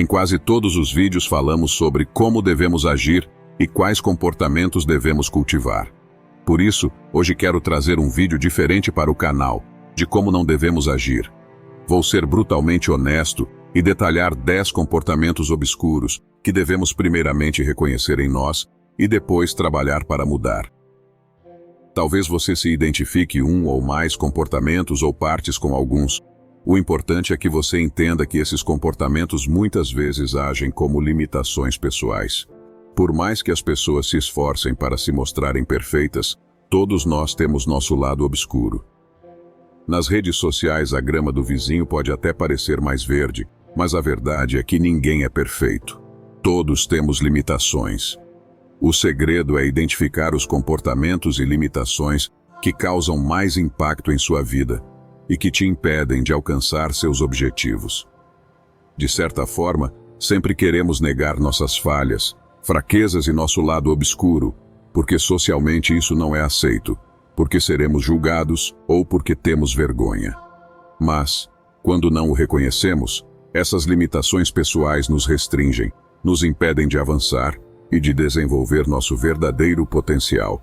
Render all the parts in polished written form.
Em quase todos os vídeos falamos sobre como devemos agir e quais comportamentos devemos cultivar. Por isso, hoje quero trazer um vídeo diferente para o canal, de como não devemos agir. Vou ser brutalmente honesto e detalhar 10 comportamentos obscuros que devemos primeiramente reconhecer em nós e depois trabalhar para mudar. Talvez você se identifique um ou mais comportamentos ou partes com alguns. O importante é que você entenda que esses comportamentos muitas vezes agem como limitações pessoais. Por mais que as pessoas se esforcem para se mostrarem perfeitas, todos nós temos nosso lado obscuro. Nas redes sociais, a grama do vizinho pode até parecer mais verde, mas a verdade é que ninguém é perfeito. Todos temos limitações. O segredo é identificar os comportamentos e limitações que causam mais impacto em sua vida e que te impedem de alcançar seus objetivos. De certa forma, sempre queremos negar nossas falhas, fraquezas e nosso lado obscuro, porque socialmente isso não é aceito, porque seremos julgados ou porque temos vergonha. Mas, quando não o reconhecemos, essas limitações pessoais nos restringem, nos impedem de avançar e de desenvolver nosso verdadeiro potencial.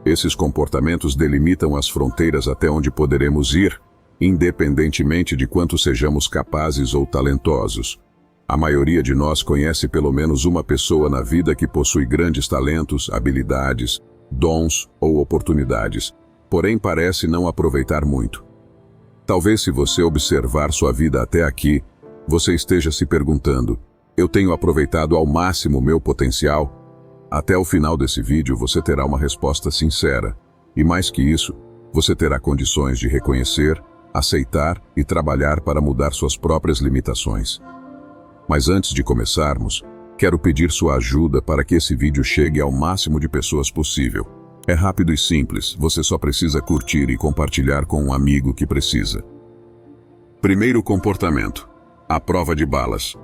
Esses comportamentos delimitam as fronteiras até onde poderemos ir, independentemente de quanto sejamos capazes ou talentosos. A maioria de nós conhece pelo menos uma pessoa na vida que possui grandes talentos, habilidades, dons ou oportunidades, porém parece não aproveitar muito. Talvez, se você observar sua vida até aqui, você esteja se perguntando: eu tenho aproveitado ao máximo meu potencial? Até o final desse vídeo você terá uma resposta sincera. E mais que isso, você terá condições de reconhecer, aceitar e trabalhar para mudar suas próprias limitações. Mas antes de começarmos, quero pedir sua ajuda para que esse vídeo chegue ao máximo de pessoas possível. É rápido e simples, você só precisa curtir e compartilhar com um amigo que precisa. Primeiro comportamento: a prova de balas.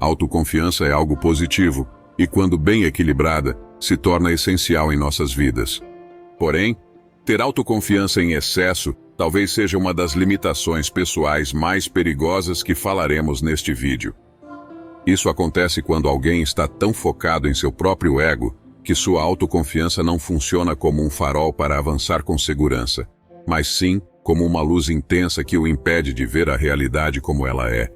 Autoconfiança é algo positivo e, quando bem equilibrada, se torna essencial em nossas vidas. Porém, ter autoconfiança em excesso talvez seja uma das limitações pessoais mais perigosas que falaremos neste vídeo. Isso acontece quando alguém está tão focado em seu próprio ego que sua autoconfiança não funciona como um farol para avançar com segurança, mas sim como uma luz intensa que o impede de ver a realidade como ela é.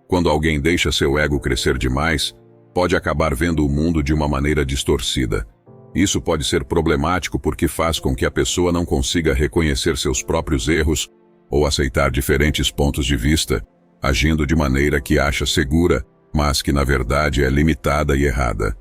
Quando alguém deixa seu ego crescer demais, pode acabar vendo o mundo de uma maneira distorcida. Isso pode ser problemático porque faz com que a pessoa não consiga reconhecer seus próprios erros ou aceitar diferentes pontos de vista, agindo de maneira que acha segura, mas que na verdade é limitada e errada.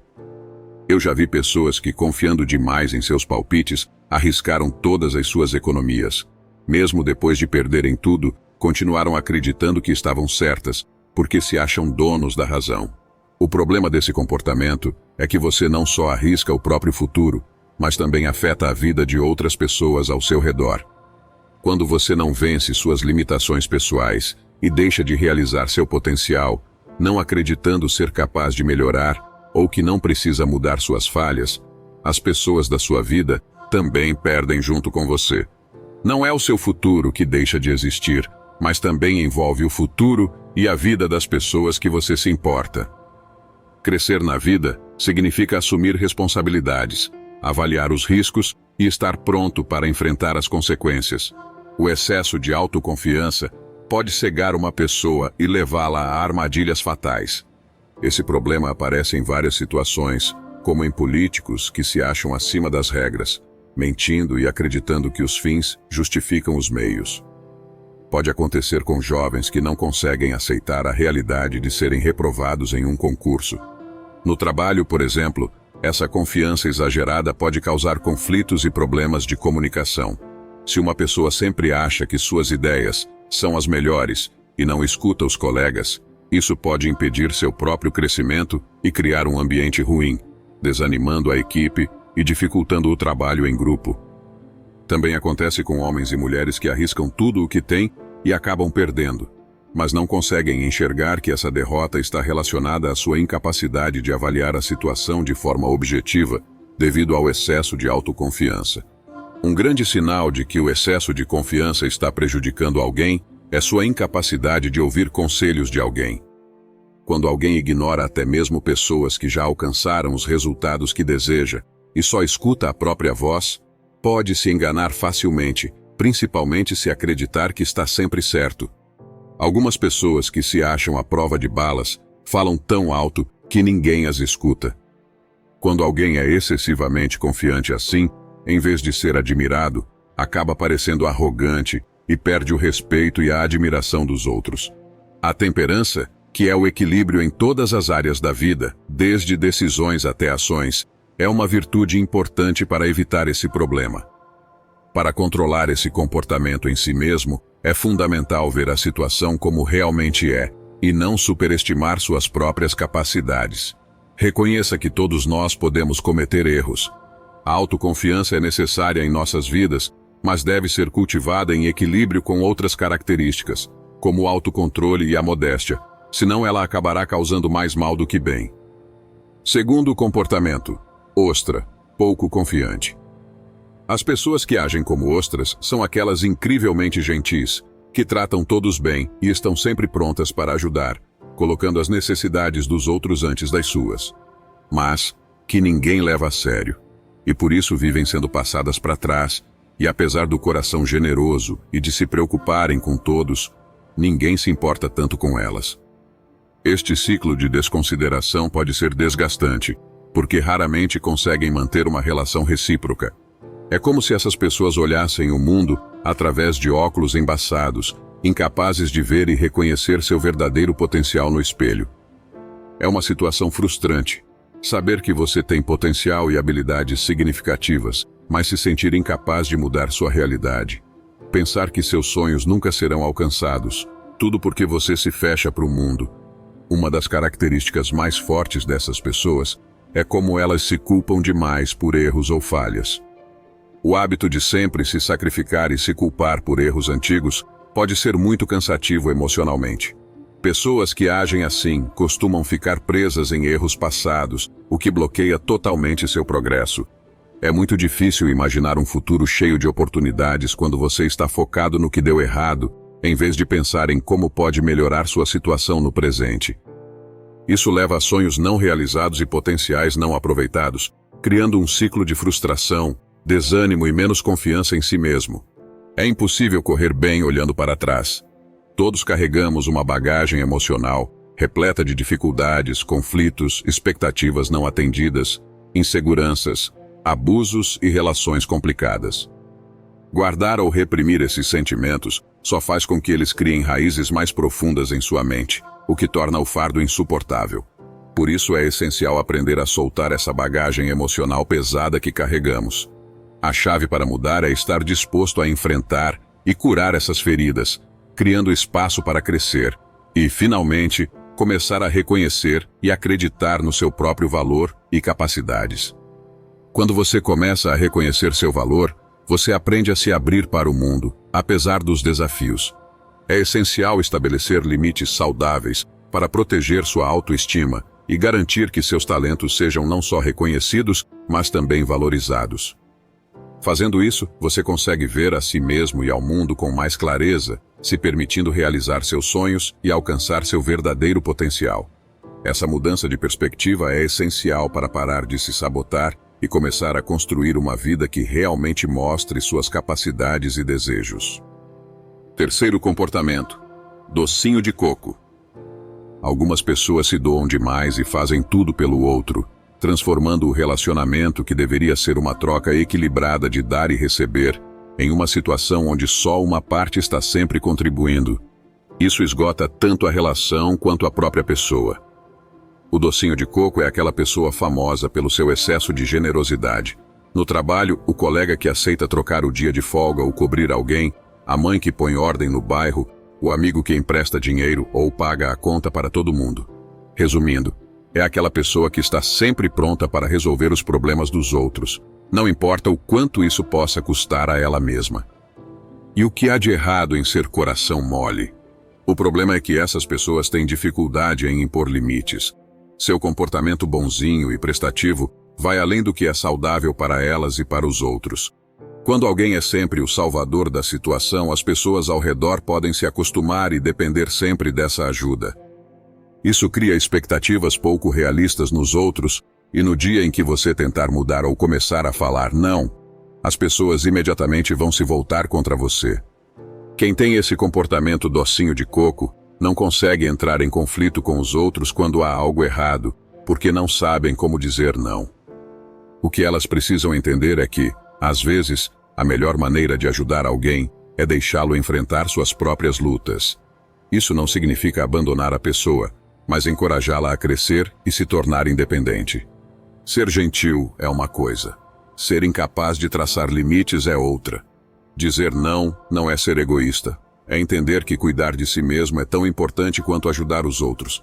Eu já vi pessoas que, confiando demais em seus palpites, arriscaram todas as suas economias. Mesmo depois de perderem tudo, continuaram acreditando que estavam certas, porque se acham donos da razão. O problema desse comportamento é que você não só arrisca o próprio futuro, mas também afeta a vida de outras pessoas ao seu redor. Quando você não vence suas limitações pessoais e deixa de realizar seu potencial, não acreditando ser capaz de melhorar ou que não precisa mudar suas falhas, as pessoas da sua vida também perdem junto com você. Não é o seu futuro que deixa de existir, mas também envolve o futuro e a vida das pessoas que você se importa. Crescer na vida significa assumir responsabilidades, avaliar os riscos e estar pronto para enfrentar as consequências. O excesso de autoconfiança pode cegar uma pessoa e levá-la a armadilhas fatais. Esse problema aparece em várias situações, como em políticos que se acham acima das regras, mentindo e acreditando que os fins justificam os meios. Pode acontecer com jovens que não conseguem aceitar a realidade de serem reprovados em um concurso. No trabalho, por exemplo, essa confiança exagerada pode causar conflitos e problemas de comunicação. Se uma pessoa sempre acha que suas ideias são as melhores e não escuta os colegas, isso pode impedir seu próprio crescimento e criar um ambiente ruim, desanimando a equipe e dificultando o trabalho em grupo. Também acontece com homens e mulheres que arriscam tudo o que têm e acabam perdendo, mas não conseguem enxergar que essa derrota está relacionada à sua incapacidade de avaliar a situação de forma objetiva devido ao excesso de autoconfiança. Um grande sinal de que o excesso de confiança está prejudicando alguém é sua incapacidade de ouvir conselhos de alguém. Quando alguém ignora até mesmo pessoas que já alcançaram os resultados que deseja e só escuta a própria voz, pode se enganar facilmente, principalmente se acreditar que está sempre certo. Algumas pessoas que se acham à prova de balas falam tão alto que ninguém as escuta. Quando alguém é excessivamente confiante assim, em vez de ser admirado, acaba parecendo arrogante e perde o respeito e a admiração dos outros. A temperança, que é o equilíbrio em todas as áreas da vida, desde decisões até ações, é uma virtude importante para evitar esse problema. Para controlar esse comportamento em si mesmo, é fundamental ver a situação como realmente é, e não superestimar suas próprias capacidades. Reconheça que todos nós podemos cometer erros. A autoconfiança é necessária em nossas vidas, mas deve ser cultivada em equilíbrio com outras características, como o autocontrole e a modéstia, senão ela acabará causando mais mal do que bem. Segundo comportamento: ostra, pouco confiante. As pessoas que agem como ostras são aquelas incrivelmente gentis, que tratam todos bem e estão sempre prontas para ajudar, colocando as necessidades dos outros antes das suas. Mas que ninguém leva a sério, e por isso vivem sendo passadas para trás, e apesar do coração generoso e de se preocuparem com todos, ninguém se importa tanto com elas. Este ciclo de desconsideração pode ser desgastante, porque raramente conseguem manter uma relação recíproca. É como se essas pessoas olhassem o mundo através de óculos embaçados, incapazes de ver e reconhecer seu verdadeiro potencial no espelho. É uma situação frustrante, saber que você tem potencial e habilidades significativas, mas se sentir incapaz de mudar sua realidade. Pensar que seus sonhos nunca serão alcançados, tudo porque você se fecha para o mundo. Uma das características mais fortes dessas pessoas é como elas se culpam demais por erros ou falhas. O hábito de sempre se sacrificar e se culpar por erros antigos pode ser muito cansativo emocionalmente. Pessoas que agem assim costumam ficar presas em erros passados, o que bloqueia totalmente seu progresso. É muito difícil imaginar um futuro cheio de oportunidades quando você está focado no que deu errado, em vez de pensar em como pode melhorar sua situação no presente. Isso leva a sonhos não realizados e potenciais não aproveitados, criando um ciclo de frustração, desânimo e menos confiança em si mesmo. É impossível correr bem olhando para trás. Todos carregamos uma bagagem emocional, repleta de dificuldades, conflitos, expectativas não atendidas, inseguranças, abusos e relações complicadas. Guardar ou reprimir esses sentimentos só faz com que eles criem raízes mais profundas em sua mente, o que torna o fardo insuportável. Por isso é essencial aprender a soltar essa bagagem emocional pesada que carregamos. A chave para mudar é estar disposto a enfrentar e curar essas feridas, criando espaço para crescer e, finalmente, começar a reconhecer e acreditar no seu próprio valor e capacidades. Quando você começa a reconhecer seu valor, você aprende a se abrir para o mundo, apesar dos desafios. É essencial estabelecer limites saudáveis para proteger sua autoestima e garantir que seus talentos sejam não só reconhecidos, mas também valorizados. Fazendo isso, você consegue ver a si mesmo e ao mundo com mais clareza, se permitindo realizar seus sonhos e alcançar seu verdadeiro potencial. Essa mudança de perspectiva é essencial para parar de se sabotar e começar a construir uma vida que realmente mostre suas capacidades e desejos. Terceiro comportamento: docinho de coco. Algumas pessoas se doam demais e fazem tudo pelo outro, transformando o relacionamento que deveria ser uma troca equilibrada de dar e receber, em uma situação onde só uma parte está sempre contribuindo. Isso esgota tanto a relação quanto a própria pessoa. O docinho de coco é aquela pessoa famosa pelo seu excesso de generosidade. No trabalho, o colega que aceita trocar o dia de folga ou cobrir alguém, a mãe que põe ordem no bairro, o amigo que empresta dinheiro ou paga a conta para todo mundo. Resumindo, é aquela pessoa que está sempre pronta para resolver os problemas dos outros, não importa o quanto isso possa custar a ela mesma. E o que há de errado em ser coração mole? O problema é que essas pessoas têm dificuldade em impor limites. Seu comportamento bonzinho e prestativo vai além do que é saudável para elas e para os outros. Quando alguém é sempre o salvador da situação, as pessoas ao redor podem se acostumar e depender sempre dessa ajuda. Isso cria expectativas pouco realistas nos outros, e no dia em que você tentar mudar ou começar a falar não, as pessoas imediatamente vão se voltar contra você. Quem tem esse comportamento docinho de coco não consegue entrar em conflito com os outros quando há algo errado, porque não sabem como dizer não. O que elas precisam entender é que, às vezes, a melhor maneira de ajudar alguém é deixá-lo enfrentar suas próprias lutas. Isso não significa abandonar a pessoa, mas encorajá-la a crescer e se tornar independente. Ser gentil é uma coisa. Ser incapaz de traçar limites é outra. Dizer não não é ser egoísta. É entender que cuidar de si mesmo é tão importante quanto ajudar os outros.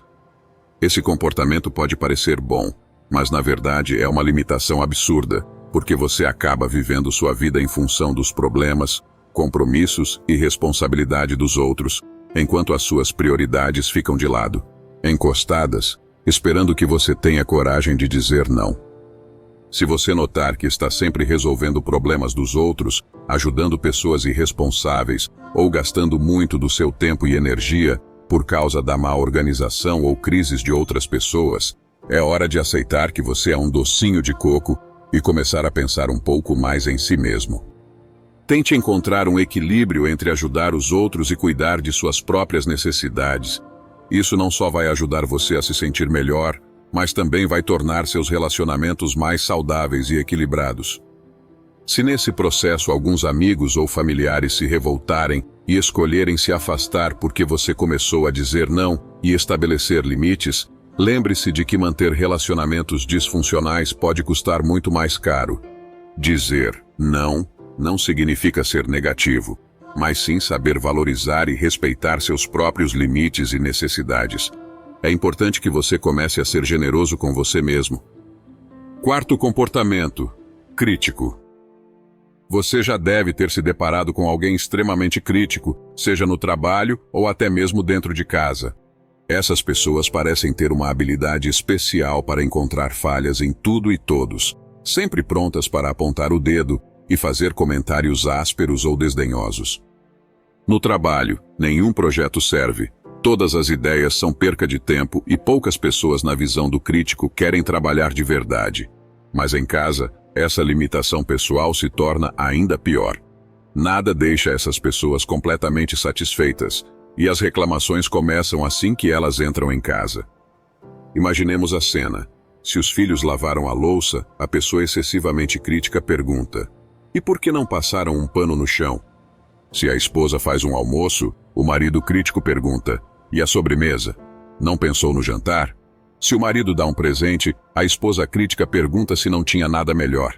Esse comportamento pode parecer bom, mas na verdade é uma limitação absurda, porque você acaba vivendo sua vida em função dos problemas, compromissos e responsabilidade dos outros, enquanto as suas prioridades ficam de lado, encostadas, esperando que você tenha coragem de dizer não. Se você notar que está sempre resolvendo problemas dos outros, ajudando pessoas irresponsáveis ou gastando muito do seu tempo e energia por causa da má organização ou crises de outras pessoas, é hora de aceitar que você é um docinho de coco e começar a pensar um pouco mais em si mesmo. Tente encontrar um equilíbrio entre ajudar os outros e cuidar de suas próprias necessidades. Isso não só vai ajudar você a se sentir melhor, mas também vai tornar seus relacionamentos mais saudáveis e equilibrados. Se nesse processo alguns amigos ou familiares se revoltarem e escolherem se afastar porque você começou a dizer não e estabelecer limites, lembre-se de que manter relacionamentos disfuncionais pode custar muito mais caro. Dizer não significa ser negativo, mas sim saber valorizar e respeitar seus próprios limites e necessidades. É importante que você comece a ser generoso com você mesmo. Quarto comportamento: crítico. Você já deve ter se deparado com alguém extremamente crítico, seja no trabalho ou até mesmo dentro de casa. Essas pessoas parecem ter uma habilidade especial para encontrar falhas em tudo e todos, sempre prontas para apontar o dedo e fazer comentários ásperos ou desdenhosos. No trabalho, nenhum projeto serve. Todas as ideias são perca de tempo e poucas pessoas na visão do crítico querem trabalhar de verdade. Mas em casa, essa limitação pessoal se torna ainda pior. Nada deixa essas pessoas completamente satisfeitas, e as reclamações começam assim que elas entram em casa. Imaginemos a cena. Se os filhos lavaram a louça, a pessoa excessivamente crítica pergunta: "E por que não passaram um pano no chão?" Se a esposa faz um almoço, o marido crítico pergunta: "E a sobremesa? Não pensou no jantar?" Se o marido dá um presente, a esposa crítica pergunta se não tinha nada melhor.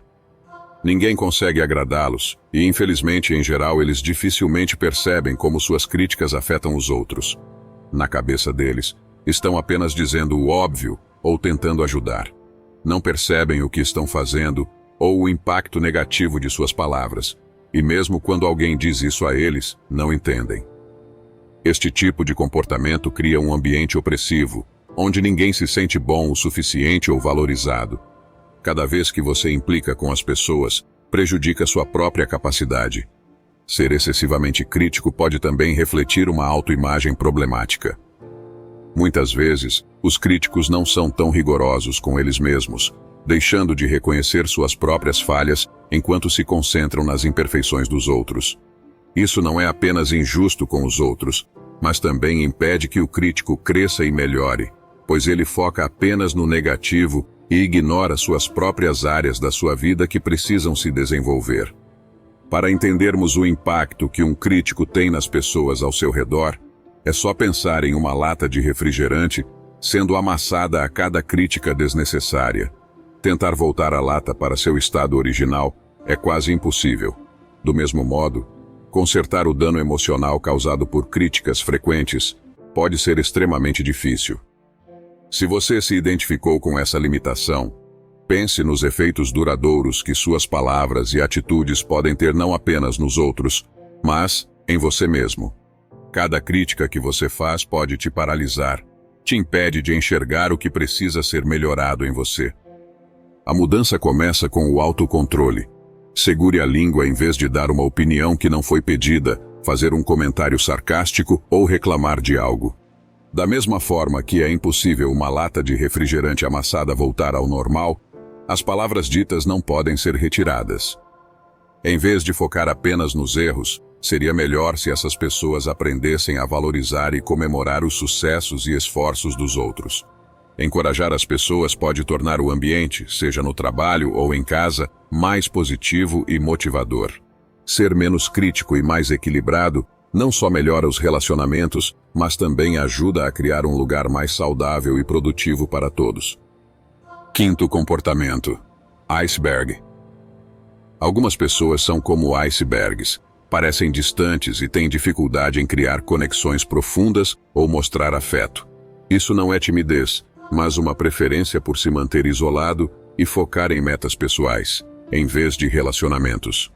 Ninguém consegue agradá-los, e infelizmente, em geral, eles dificilmente percebem como suas críticas afetam os outros. Na cabeça deles, estão apenas dizendo o óbvio ou tentando ajudar. Não percebem o que estão fazendo ou o impacto negativo de suas palavras. E mesmo quando alguém diz isso a eles, não entendem. Este tipo de comportamento cria um ambiente opressivo, onde ninguém se sente bom o suficiente ou valorizado. Cada vez que você implica com as pessoas, prejudica sua própria capacidade. Ser excessivamente crítico pode também refletir uma autoimagem problemática. Muitas vezes, os críticos não são tão rigorosos com eles mesmos, deixando de reconhecer suas próprias falhas enquanto se concentram nas imperfeições dos outros. Isso não é apenas injusto com os outros, mas também impede que o crítico cresça e melhore, pois ele foca apenas no negativo e ignora suas próprias áreas da sua vida que precisam se desenvolver. Para entendermos o impacto que um crítico tem nas pessoas ao seu redor, é só pensar em uma lata de refrigerante sendo amassada a cada crítica desnecessária. Tentar voltar a lata para seu estado original é quase impossível. Do mesmo modo, consertar o dano emocional causado por críticas frequentes pode ser extremamente difícil. Se você se identificou com essa limitação, pense nos efeitos duradouros que suas palavras e atitudes podem ter não apenas nos outros, mas em você mesmo. Cada crítica que você faz pode te paralisar, te impede de enxergar o que precisa ser melhorado em você. A mudança começa com o autocontrole. Segure a língua em vez de dar uma opinião que não foi pedida, fazer um comentário sarcástico ou reclamar de algo. Da mesma forma que é impossível uma lata de refrigerante amassada voltar ao normal, as palavras ditas não podem ser retiradas. Em vez de focar apenas nos erros, seria melhor se essas pessoas aprendessem a valorizar e comemorar os sucessos e esforços dos outros. Encorajar as pessoas pode tornar o ambiente, seja no trabalho ou em casa, mais positivo e motivador. Ser menos crítico e mais equilibrado não só melhora os relacionamentos, mas também ajuda a criar um lugar mais saudável e produtivo para todos. Quinto comportamento: iceberg. Algumas pessoas são como icebergs, parecem distantes e têm dificuldade em criar conexões profundas ou mostrar afeto. Isso não é timidez, mas uma preferência por se manter isolado e focar em metas pessoais, em vez de relacionamentos.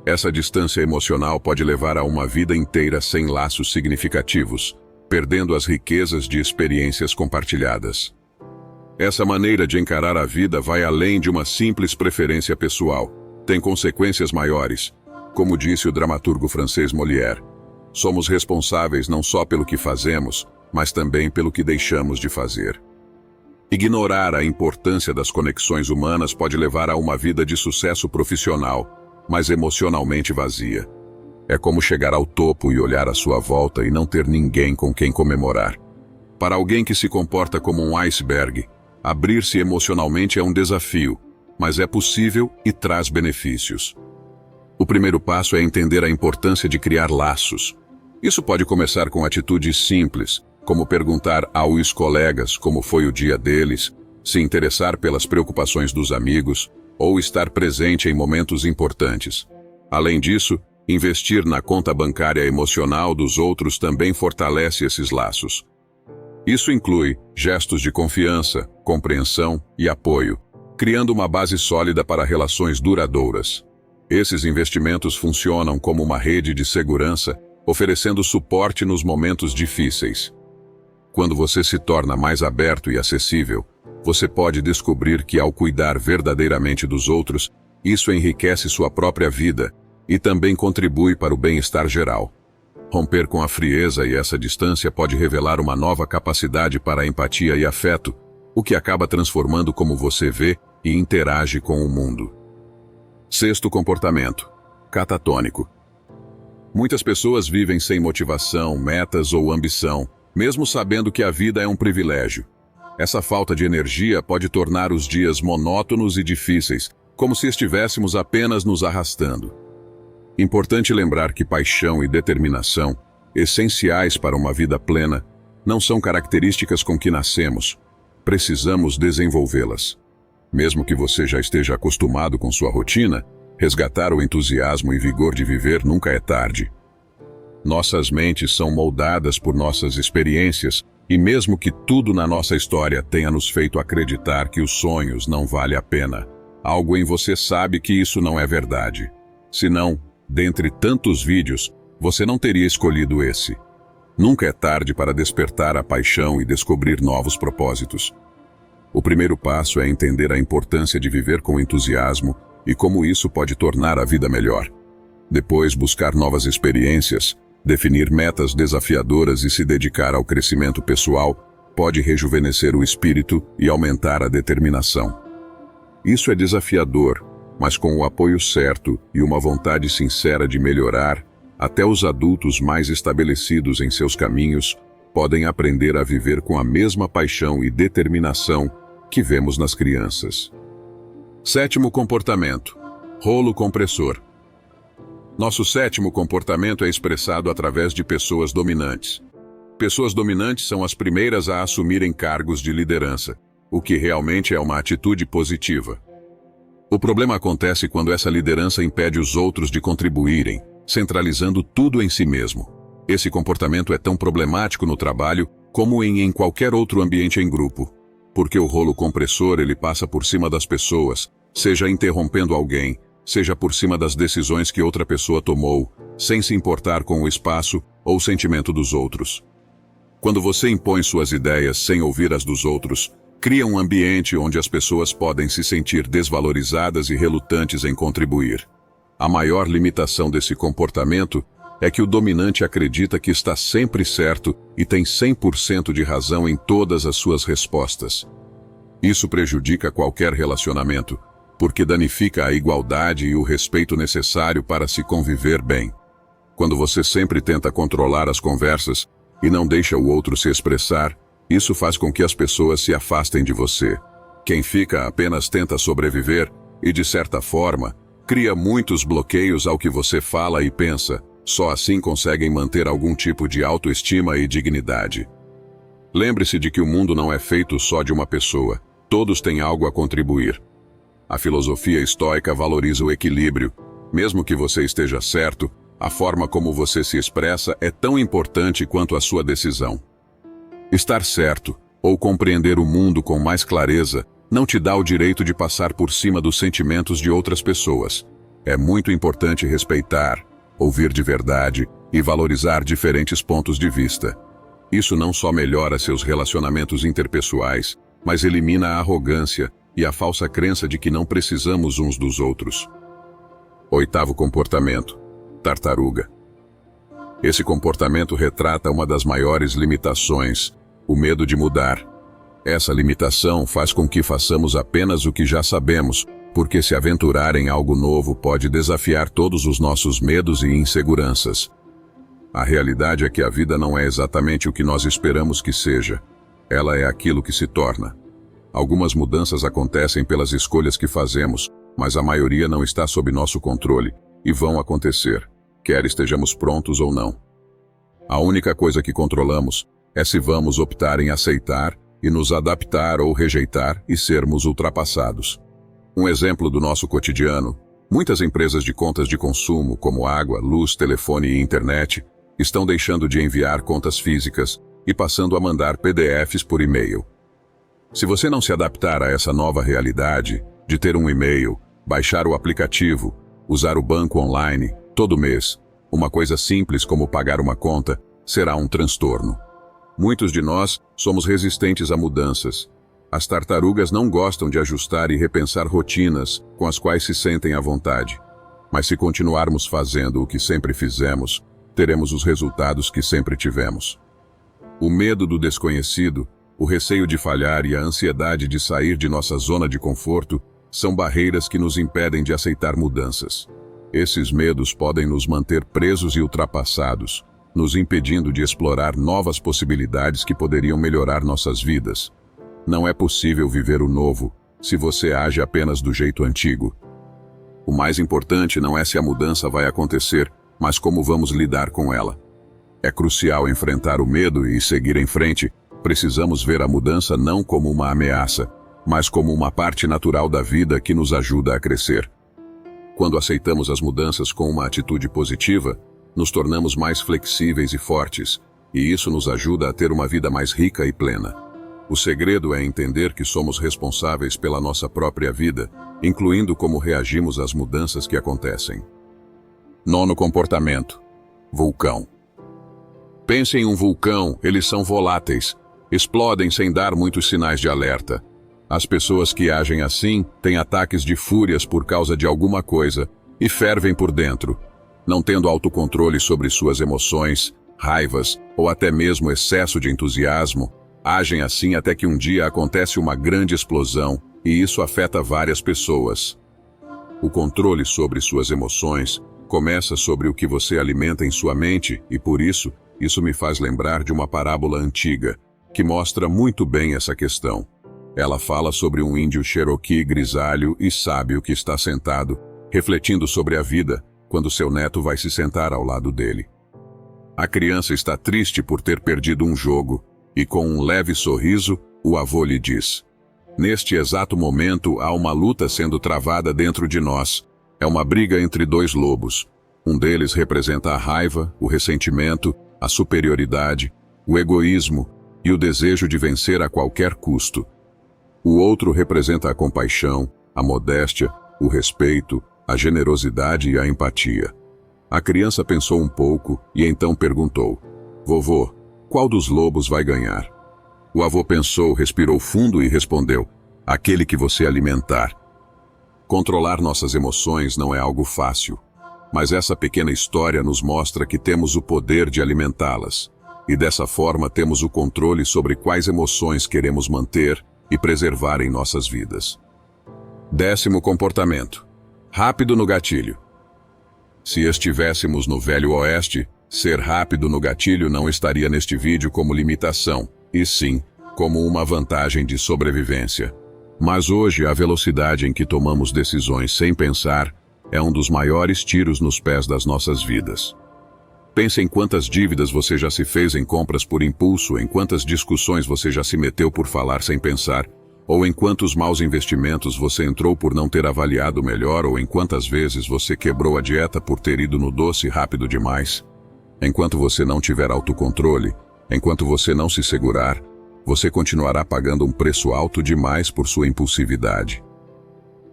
Essa distância emocional pode levar a uma vida inteira sem laços significativos, perdendo as riquezas de experiências compartilhadas. Essa maneira de encarar a vida vai além de uma simples preferência pessoal. Tem consequências maiores. Como disse o dramaturgo francês Molière, somos responsáveis não só pelo que fazemos, mas também pelo que deixamos de fazer. Ignorar a importância das conexões humanas pode levar a uma vida de sucesso profissional, mas emocionalmente vazia. É como chegar ao topo e olhar à sua volta e não ter ninguém com quem comemorar. Para alguém que se comporta como um iceberg, abrir-se emocionalmente é um desafio, mas é possível e traz benefícios. O primeiro passo é entender a importância de criar laços. Isso pode começar com atitudes simples, como perguntar aos colegas como foi o dia deles, se interessar pelas preocupações dos amigos ou estar presente em momentos importantes. Além disso, investir na conta bancária emocional dos outros também fortalece esses laços. Isso inclui gestos de confiança, compreensão e apoio, criando uma base sólida para relações duradouras. Esses investimentos funcionam como uma rede de segurança, oferecendo suporte nos momentos difíceis. Quando você se torna mais aberto e acessível, você pode descobrir que ao cuidar verdadeiramente dos outros, isso enriquece sua própria vida e também contribui para o bem-estar geral. Romper com a frieza e essa distância pode revelar uma nova capacidade para a empatia e afeto, o que acaba transformando como você vê e interage com o mundo. Sexto comportamento: catatônico. Muitas pessoas vivem sem motivação, metas ou ambição, mesmo sabendo que a vida é um privilégio. Essa falta de energia pode tornar os dias monótonos e difíceis, como se estivéssemos apenas nos arrastando. Importante lembrar que paixão e determinação, essenciais para uma vida plena, não são características com que nascemos. Precisamos desenvolvê-las. Mesmo que você já esteja acostumado com sua rotina, resgatar o entusiasmo e vigor de viver nunca é tarde. Nossas mentes são moldadas por nossas experiências, e mesmo que tudo na nossa história tenha nos feito acreditar que os sonhos não valem a pena, algo em você sabe que isso não é verdade. Senão, dentre tantos vídeos, você não teria escolhido esse. Nunca é tarde para despertar a paixão e descobrir novos propósitos. O primeiro passo é entender a importância de viver com entusiasmo e como isso pode tornar a vida melhor. Depois, buscar novas experiências, definir metas desafiadoras e se dedicar ao crescimento pessoal pode rejuvenescer o espírito e aumentar a determinação. Isso é desafiador, mas com o apoio certo e uma vontade sincera de melhorar, até os adultos mais estabelecidos em seus caminhos podem aprender a viver com a mesma paixão e determinação que vemos nas crianças. Sétimo comportamento: rolo compressor. Nosso sétimo comportamento é expressado através de pessoas dominantes. Pessoas dominantes são as primeiras a assumirem cargos de liderança, o que realmente é uma atitude positiva. O problema acontece quando essa liderança impede os outros de contribuírem, centralizando tudo em si mesmo. Esse comportamento é tão problemático no trabalho como em qualquer outro ambiente em grupo, porque o rolo compressor ele passa por cima das pessoas, seja interrompendo alguém, seja por cima das decisões que outra pessoa tomou, sem se importar com o espaço ou o sentimento dos outros. Quando você impõe suas ideias sem ouvir as dos outros, cria um ambiente onde as pessoas podem se sentir desvalorizadas e relutantes em contribuir. A maior limitação desse comportamento é que o dominante acredita que está sempre certo e tem 100% de razão em todas as suas respostas. Isso prejudica qualquer relacionamento, porque danifica a igualdade e o respeito necessário para se conviver bem. Quando você sempre tenta controlar as conversas e não deixa o outro se expressar, isso faz com que as pessoas se afastem de você. Quem fica apenas tenta sobreviver e, de certa forma, cria muitos bloqueios ao que você fala e pensa. Só assim conseguem manter algum tipo de autoestima e dignidade. Lembre-se de que o mundo não é feito só de uma pessoa. Todos têm algo a contribuir. A filosofia estoica valoriza o equilíbrio. Mesmo que você esteja certo, a forma como você se expressa é tão importante quanto a sua decisão. Estar certo, ou compreender o mundo com mais clareza, não te dá o direito de passar por cima dos sentimentos de outras pessoas. É muito importante respeitar, ouvir de verdade e valorizar diferentes pontos de vista. Isso não só melhora seus relacionamentos interpessoais, mas elimina a arrogância e a falsa crença de que não precisamos uns dos outros. 8º comportamento: tartaruga. Esse comportamento retrata uma das maiores limitações, o medo de mudar. Essa limitação faz com que façamos apenas o que já sabemos, porque se aventurar em algo novo pode desafiar todos os nossos medos e inseguranças. A realidade é que a vida não é exatamente o que nós esperamos que seja. Ela é aquilo que se torna. Algumas mudanças acontecem pelas escolhas que fazemos, mas a maioria não está sob nosso controle, e vão acontecer, quer estejamos prontos ou não. A única coisa que controlamos é se vamos optar em aceitar e nos adaptar ou rejeitar e sermos ultrapassados. Um exemplo do nosso cotidiano: muitas empresas de contas de consumo, como água, luz, telefone e internet, estão deixando de enviar contas físicas e passando a mandar PDFs por e-mail. Se você não se adaptar a essa nova realidade, de ter um e-mail, baixar o aplicativo, usar o banco online, todo mês, uma coisa simples como pagar uma conta, será um transtorno. Muitos de nós somos resistentes a mudanças. As tartarugas não gostam de ajustar e repensar rotinas com as quais se sentem à vontade. Mas se continuarmos fazendo o que sempre fizemos, teremos os resultados que sempre tivemos. O medo do desconhecido, o receio de falhar e a ansiedade de sair de nossa zona de conforto são barreiras que nos impedem de aceitar mudanças. Esses medos podem nos manter presos e ultrapassados, nos impedindo de explorar novas possibilidades que poderiam melhorar nossas vidas. Não é possível viver o novo se você age apenas do jeito antigo. O mais importante não é se a mudança vai acontecer, mas como vamos lidar com ela. É crucial enfrentar o medo e seguir em frente. Precisamos ver a mudança não como uma ameaça, mas como uma parte natural da vida que nos ajuda a crescer. Quando aceitamos as mudanças com uma atitude positiva, nos tornamos mais flexíveis e fortes, e isso nos ajuda a ter uma vida mais rica e plena. O segredo é entender que somos responsáveis pela nossa própria vida, incluindo como reagimos às mudanças que acontecem. 9º comportamento: vulcão. Pense em um vulcão, eles são voláteis, explodem sem dar muitos sinais de alerta. As pessoas que agem assim têm ataques de fúrias por causa de alguma coisa e fervem por dentro, não tendo autocontrole sobre suas emoções, raivas ou até mesmo excesso de entusiasmo. Agem assim até que um dia acontece uma grande explosão e isso afeta várias pessoas. O controle sobre suas emoções começa sobre o que você alimenta em sua mente e por isso me faz lembrar de uma parábola antiga que mostra muito bem essa questão. Ela fala sobre um índio Cherokee grisalho e sábio que está sentado, refletindo sobre a vida, quando seu neto vai se sentar ao lado dele. A criança está triste por ter perdido um jogo, e com um leve sorriso, o avô lhe diz: "Neste exato momento há uma luta sendo travada dentro de nós. É uma briga entre dois lobos. Um deles representa a raiva, o ressentimento, a superioridade, o egoísmo e o desejo de vencer a qualquer custo. O outro representa a compaixão, a modéstia, o respeito, a generosidade e a empatia." A criança pensou um pouco e então perguntou: "Vovô, qual dos lobos vai ganhar?" O avô pensou, respirou fundo e respondeu: "Aquele que você alimentar." Controlar nossas emoções não é algo fácil. mas essa pequena história nos mostra que temos o poder de alimentá-las. E dessa forma temos o controle sobre quais emoções queremos manter e preservar em nossas vidas. 10º comportamento. Rápido no gatilho. Se estivéssemos no Velho Oeste, ser rápido no gatilho não estaria neste vídeo como limitação, e sim como uma vantagem de sobrevivência. Mas hoje a velocidade em que tomamos decisões sem pensar é um dos maiores tiros nos pés das nossas vidas. Pense em quantas dívidas você já se fez em compras por impulso, em quantas discussões você já se meteu por falar sem pensar, ou em quantos maus investimentos você entrou por não ter avaliado melhor, ou em quantas vezes você quebrou a dieta por ter ido no doce rápido demais. Enquanto você não tiver autocontrole, enquanto você não se segurar, você continuará pagando um preço alto demais por sua impulsividade.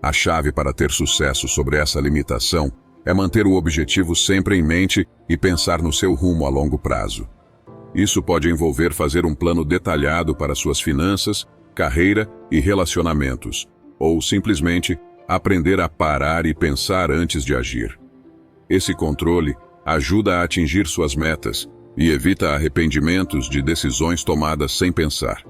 A chave para ter sucesso sobre essa limitação é manter o objetivo sempre em mente e pensar no seu rumo a longo prazo. Isso pode envolver fazer um plano detalhado para suas finanças, carreira e relacionamentos, ou simplesmente aprender a parar e pensar antes de agir. Esse controle ajuda a atingir suas metas e evita arrependimentos de decisões tomadas sem pensar.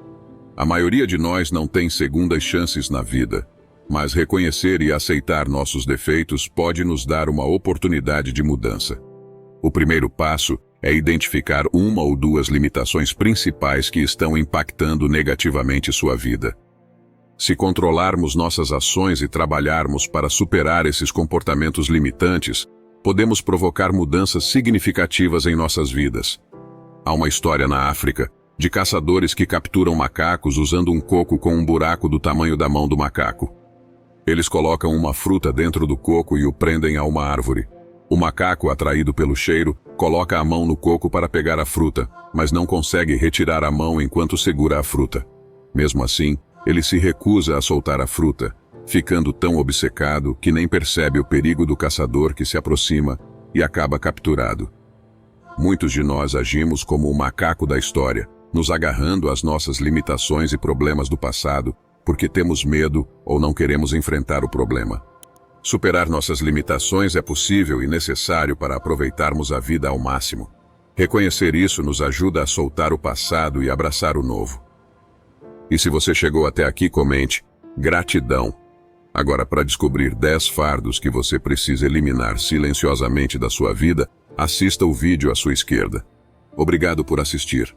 A maioria de nós não tem segundas chances na vida, mas reconhecer e aceitar nossos defeitos pode nos dar uma oportunidade de mudança. O primeiro passo é identificar uma ou duas limitações principais que estão impactando negativamente sua vida. Se controlarmos nossas ações e trabalharmos para superar esses comportamentos limitantes, podemos provocar mudanças significativas em nossas vidas. Há uma história na África de caçadores que capturam macacos usando um coco com um buraco do tamanho da mão do macaco. Eles colocam uma fruta dentro do coco e o prendem a uma árvore. O macaco, atraído pelo cheiro, coloca a mão no coco para pegar a fruta, mas não consegue retirar a mão enquanto segura a fruta. Mesmo assim, ele se recusa a soltar a fruta, ficando tão obcecado que nem percebe o perigo do caçador que se aproxima e acaba capturado. Muitos de nós agimos como o macaco da história, nos agarrando às nossas limitações e problemas do passado, porque temos medo ou não queremos enfrentar o problema. Superar nossas limitações é possível e necessário para aproveitarmos a vida ao máximo. Reconhecer isso nos ajuda a soltar o passado e abraçar o novo. E se você chegou até aqui, comente: gratidão. Agora, para descobrir 10 fardos que você precisa eliminar silenciosamente da sua vida, assista o vídeo à sua esquerda. Obrigado por assistir.